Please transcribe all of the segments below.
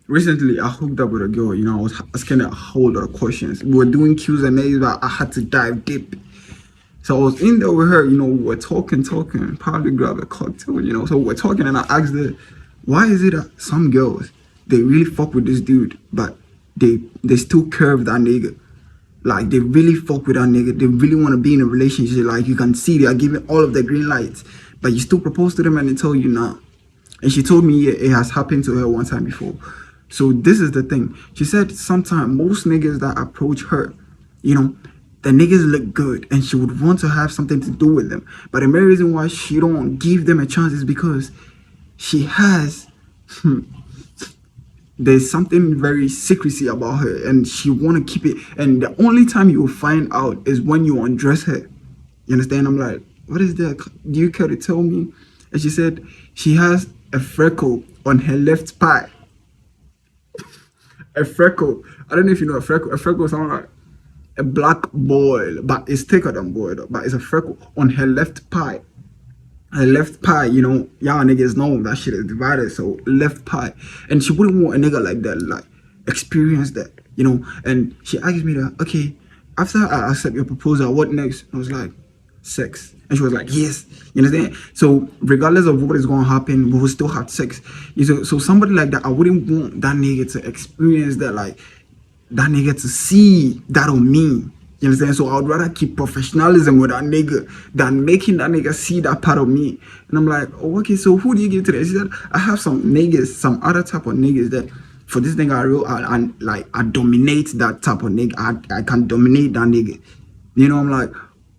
Recently, I hooked up with a girl. I was asking her a whole lot of questions. We were doing Q's and A's, but I had to dive deep. So I was in there with her. We were talking, probably grab a cocktail. So we're talking, and I asked her, why is it that some girls they really fuck with this dude, but they still curve that nigga. Like they really fuck with that nigga. They really want to be in a relationship. Like you can see they are giving all of the green lights, but you still propose to them and they tell you nah. And she told me it has happened to her one time before. So this is the thing. She said sometimes most niggas that approach her, the niggas look good and she would want to have something to do with them. But the main reason why she don't give them a chance is because she has there's something very secrecy about her and she want to keep it. And the only time you will find out is when you undress her. You understand? I'm like, what is that? Do you care to tell me? And she said she has a freckle on her left pie. A freckle. I don't know if you know a freckle. A freckle sounds like a black boil, but it's thicker than boiled. But it's a freckle on her left pie. Her left pie, y'all niggas know that shit is divided. So left pie, and she wouldn't want a nigga like that, like experience that, And she asked me that, okay, after I accept your proposal, what next? I was like, sex. And she was like, yes. You understand? So regardless of what is going to happen, we will still have sex. So somebody like that, I wouldn't want that nigga to experience that, like that nigga to see that on me. You understand? So I would rather keep professionalism with that nigga than making that nigga see that part of me. And I'm like, oh, okay, so who do you give to that? She said, I have some niggas, some other type of niggas that for this thing I dominate that type of nigga. I can dominate that nigga. I'm like,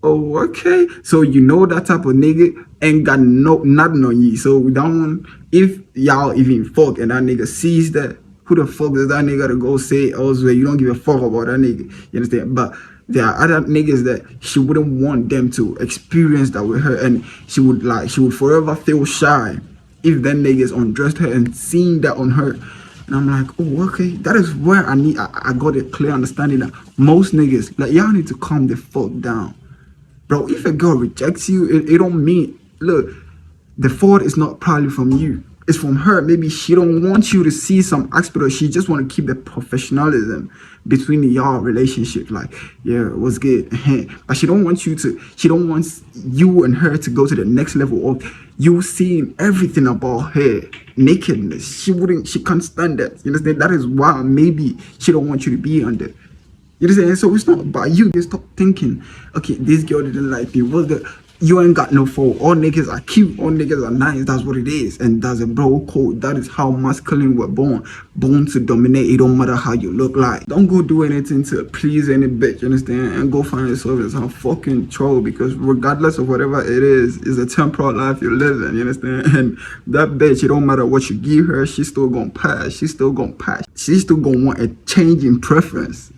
oh, okay. So that type of nigga ain't got nothing on you. So we don't want, if y'all even fuck and that nigga sees that, who the fuck is that nigga to go say elsewhere? You don't give a fuck about that nigga. You understand? But there are other niggas that she wouldn't want them to experience that with her, and she would forever feel shy if them niggas undressed her and seeing that on her. And I'm like, oh, okay, that is where I got a clear understanding that most niggas, like, y'all need to calm the fuck down. Bro, if a girl rejects you, it don't mean, look, the fault is not probably from you. It's from her. Maybe she don't want you to see some aspect, or she just want to keep the professionalism between y'all relationship. Like, yeah, what's good? But she don't want you and her to go to the next level of you seeing everything about her nakedness. She can't stand that. You understand? That is why maybe she don't want you to be under. You understand? So it's not about you. Just stop thinking, okay, this girl didn't like me. What's the You ain't got no fault. All niggas are cute. All niggas are nice. That's what it is. And that's a bro code. That is how masculine we're born. Born to dominate. It don't matter how you look like. Don't go do anything to please any bitch, you understand? And go find yourself as a fucking troll, because regardless of whatever it is, it's a temporal life you're living, you understand? And that bitch, it don't matter what you give her, she's still gonna pass. She's still gonna pass. She's still gonna want a change in preference.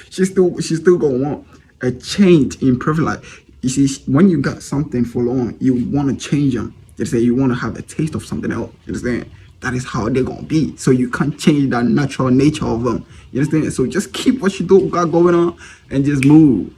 she's still gonna want a change in preference. Like, you see, when you got something full on, you want to change them. You say you want to have a taste of something else. You understand? That is how they're gonna be. So you can't change that natural nature of them. You understand? So just keep what you got going on and just move.